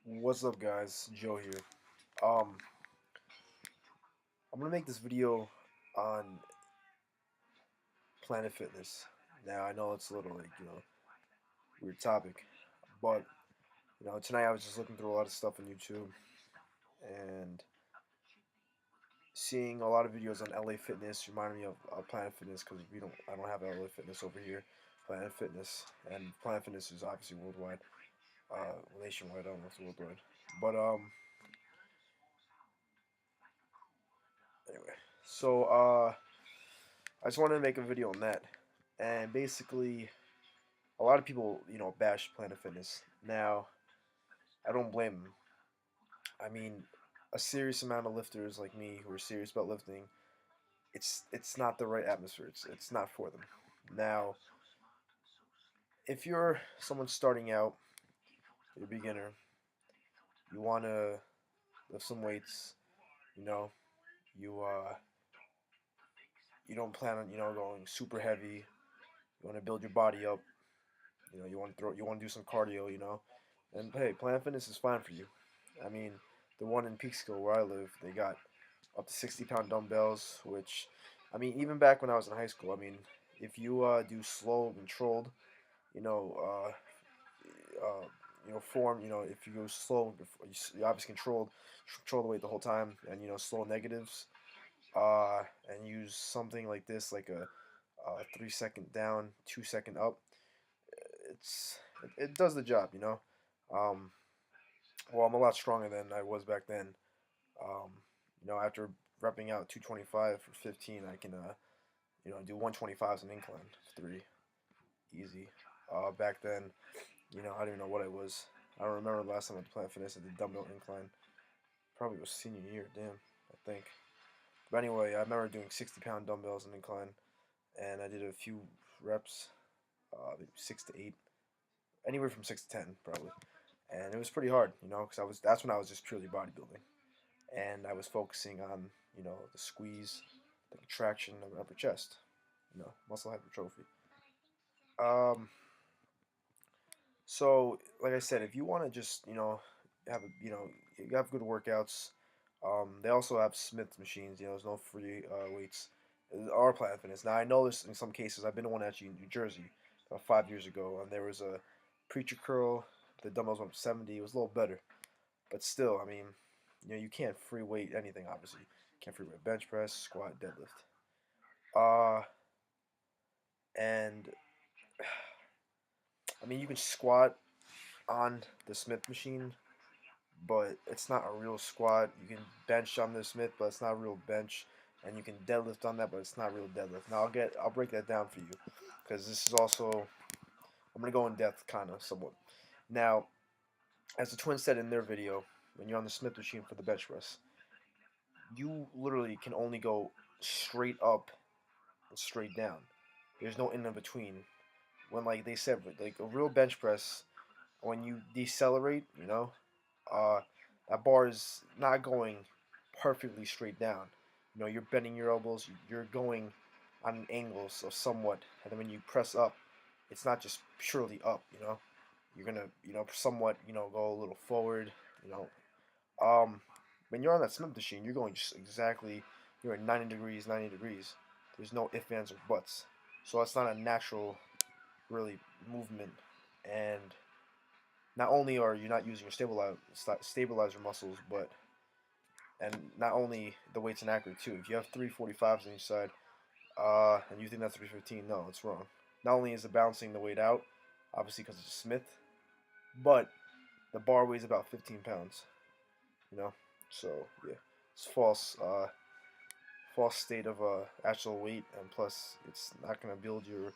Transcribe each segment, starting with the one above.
What's up, guys? Joe here. Um, I'm gonna make this video on Planet Fitness. Now I know it's a little weird topic, but tonight I was just looking through a lot of stuff on YouTube and seeing a lot of videos on LA Fitness reminded me of Planet Fitness because I don't have LA Fitness over here. Planet Fitness and Planet Fitness is obviously worldwide, nationwide. I don't know if it's worldwide, but anyway. So I just wanted to make a video on that, and basically a lot of people, bash Planet Fitness. Now, I don't blame them. I mean, a serious amount of lifters like me who are serious about lifting, it's not the right atmosphere. It's not for them. Now, if you're someone starting out, you're a beginner, you want to lift some weights, you know, you you don't plan on going super heavy. You want to build your body up. You want to do some cardio. And hey, Planet Fitness is fine for you. I mean, the one in Peekskill where I live, they got up to 60-pound dumbbells, which, I mean, even back when I was in high school, I mean, if you do slow, controlled, you know, form, if you go slow, you obviously control the weight the whole time, and slow negatives, and use something like this, like a 3 second down, 2 second up. It does the job. Um, well, I'm a lot stronger than I was back then. Um, after repping out 225 for 15, I can do 125s an incline for three, easy. Back then, I don't even know what it was. I don't remember the last time I did Planet Fitness. I did dumbbell incline. Probably was senior year, damn, I think. But anyway, I remember doing 60-pound dumbbells an incline, and I did a few reps, maybe 6 to 8, anywhere from 6 to 10 probably. And it was pretty hard, because that's when I was just purely bodybuilding, and I was focusing on the squeeze, the contraction of the upper chest, muscle hypertrophy. Um, so like I said, if you want to just have a you have good workouts, they also have Smith machines. There's no free weights. Our Planet Fitness. Now I know this in some cases. I've been to one actually in New Jersey about 5 years ago, and there was a preacher curl. The dumbbells went up to 70. It was a little better, but still, I mean, you can't free weight anything. Obviously, you can't free weight bench press, squat, deadlift. Uh, and I mean, you can squat on the Smith machine, but it's not a real squat. You can bench on the Smith, but it's not a real bench. And you can deadlift on that, but it's not real deadlift. Now I'll break that down for you, because this is also, I'm gonna go in depth, kind of somewhat. Now, as the twins said in their video, when you're on the Smith machine for the bench press, you literally can only go straight up and straight down. There's no in between. When, like they said, like a real bench press, when you decelerate, uh, that bar is not going perfectly straight down. You're bending your elbows. You're going on an angle, so somewhat, and then when you press up, it's not just purely up. You're gonna somewhat go a little forward. You know, when you're on that Smith machine, you're going just exactly. You're at 90 degrees, 90 degrees. There's no ifs, ands, or buts. So it's not a natural, really, movement. And not only are you not using your stabilizer muscles, but and not only the weight's inaccurate too. If you have 345s on each side, and you think that's 315, no, it's wrong. Not only is it balancing the weight out, obviously because it's a Smith, but the bar weighs about 15 pounds. You know, so yeah, it's false state of actual weight, and plus it's not gonna build your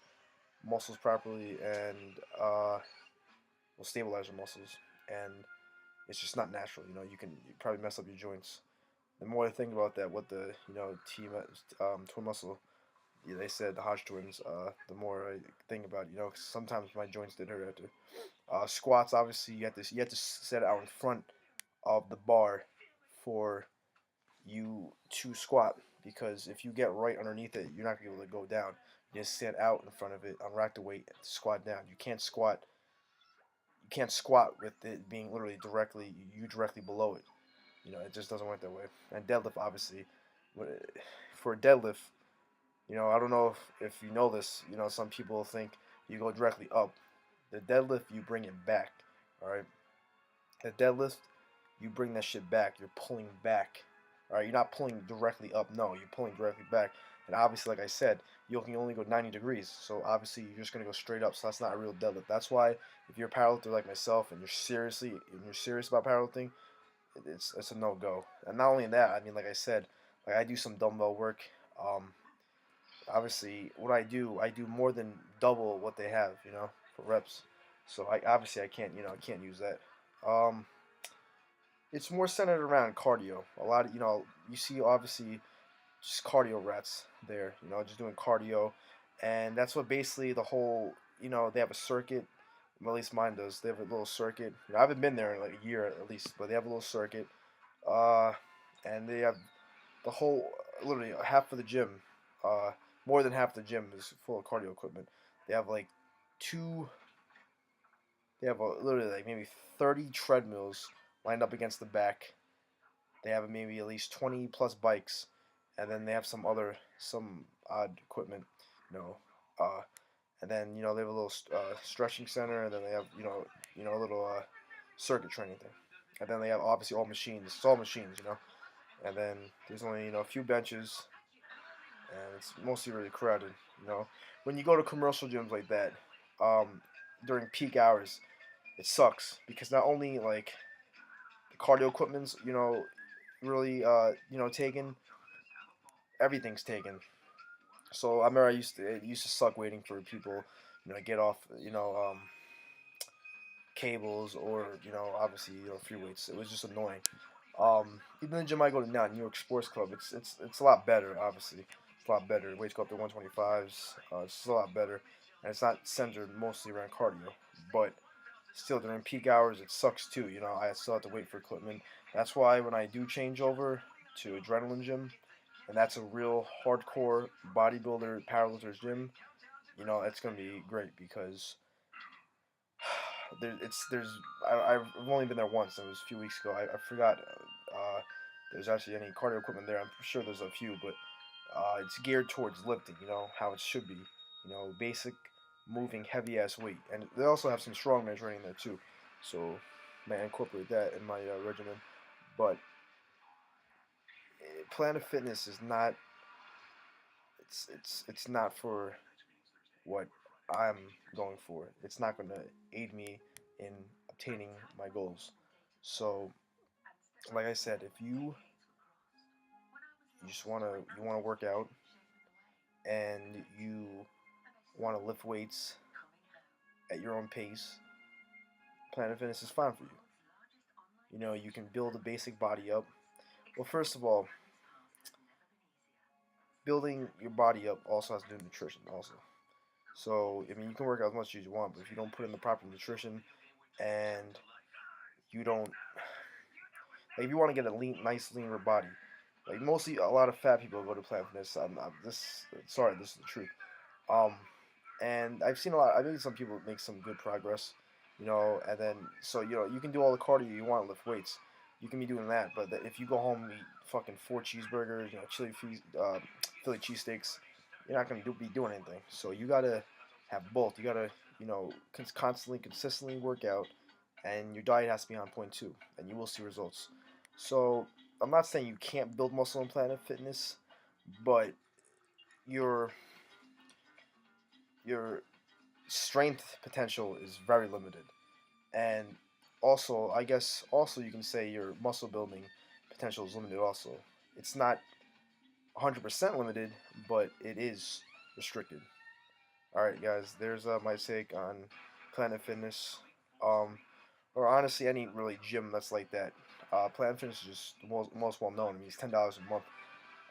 muscles properly and will stabilize your muscles, and it's just not natural. You probably mess up your joints. The more I think about that, what the team twin muscle, yeah, they said the Hodge twins. The more I think about it, 'cause sometimes my joints did hurt after. Squats, obviously, you have to set it out in front of the bar for you to squat, because if you get right underneath it, you're not gonna be able to go down. You just sit out in front of it, unrack the weight, squat down. You can't squat you can't squat with it being literally directly you directly below it. You know, it just doesn't work that way. And deadlift, obviously, for a deadlift, you know, I don't know if you know this. You know, some people think you go directly up. The deadlift, you bring it back. All right. The deadlift, you bring that shit back. You're pulling back. All right. You're not pulling directly up. No, you're pulling directly back. And obviously, like I said, you can only go 90 degrees. So obviously, you're just gonna go straight up. So that's not a real deadlift. That's why if you're a powerlifter like myself and you're serious about powerlifting, it's a no go. And not only that, I mean, like I said, like I do some dumbbell work. Um, Obviously, what I do more than double what they have, you know, for reps. So I obviously I can't, you know, I can't use that. Um, it's more centered around cardio. A lot of, you know, you see obviously just cardio rats there, you know, just doing cardio, and that's what basically the whole, you know, they have a circuit. Well, at least mine does. They have a little circuit. You know, I haven't been there in like a year at least, but they have a little circuit. Uh, and they have the whole, literally half of the gym, uh, more than half the gym is full of cardio equipment. They have like two, they have literally like maybe 30 treadmills lined up against the back. They have maybe at least 20 plus bikes, and then they have some odd equipment, you know. Uh, and then you know they have a little stretching center, and then they have a little circuit training thing, and then they have obviously all machines. It's all machines, you know. And then there's only a few benches, and it's mostly really crowded. You know, when you go to commercial gyms like that, um, during peak hours, it sucks because not only like the cardio equipment's really taken, everything's taken. So I remember it used to suck waiting for people, to get off cables or obviously free weights. It was just annoying. Even the gym I go to now, New York Sports Club, it's a lot better. Obviously, it's a lot better. Weights go up to 125s. It's a lot better, and it's not centered mostly around cardio. But still, during peak hours, it sucks too. You know, I still have to wait for equipment. That's why when I do change over to Adrenaline Gym, and that's a real hardcore bodybuilder powerlifter's gym, it's gonna be great because I've only been there once. It was a few weeks ago. I forgot. There's actually any cardio equipment there. I'm sure there's a few, but it's geared towards lifting. You know how it should be. Basic moving heavy ass weight, and they also have some strongman training there too. So, may incorporate that in my regimen. But Planet Fitness is not. It's not for what I'm going for. It's not going to aid me in obtaining my goals. So, like I said, if you just wanna work out and you want to lift weights at your own pace, Planet Fitness is fine for you. You can build a basic body up. Well, first of all, building your body up also has to do with nutrition also. So, I mean, you can work out as much as you want, but if you don't put in the proper nutrition and you don't, like, if you want to get a nice, leaner body, like mostly a lot of fat people go to Planet Fitness. This is the truth. Um, and I've seen a lot. I think some people make some good progress, and then so you can do all the cardio you want, lift weights. You can be doing that, but if you go home and eat fucking 4 cheeseburgers, Philly cheesesteaks, you're not gonna be doing anything. So you gotta have both. You gotta consistently work out, and your diet has to be on point too, and you will see results. So I'm not saying you can't build muscle in Planet Fitness, but your your strength potential is very limited, and also I guess also you can say your muscle building potential is limited. Also, it's not 100% limited, but it is restricted. All right, guys, there's my take on Planet Fitness, um, or honestly any really gym that's like that. Planet Fitness is just the most well known. I mean, it's $10 a month.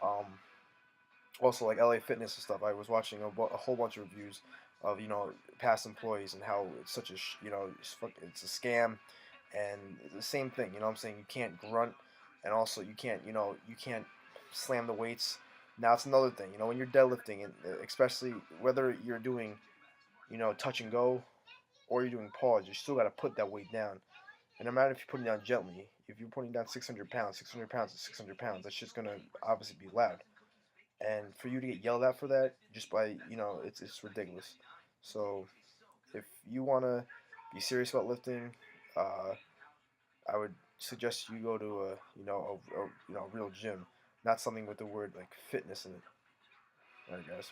Um, Also like LA Fitness and stuff. I was watching a whole bunch of reviews of past employees and how it's such a it's a scam, and the same thing. I'm saying you can't grunt, and also you can't slam the weights. Now it's another thing. When you're deadlifting, and especially whether you're doing touch and go or you're doing pause, you still got to put that weight down. And no matter if you're putting it down gently, if you're putting down 600 pounds, 600 pounds is 600 pounds. That's just gonna obviously be loud. And for you to get yelled at for that, just by it's ridiculous. So if you wanna be serious about lifting, uh, I would suggest you go to a real gym, not something with the word like fitness in it. All right, guys.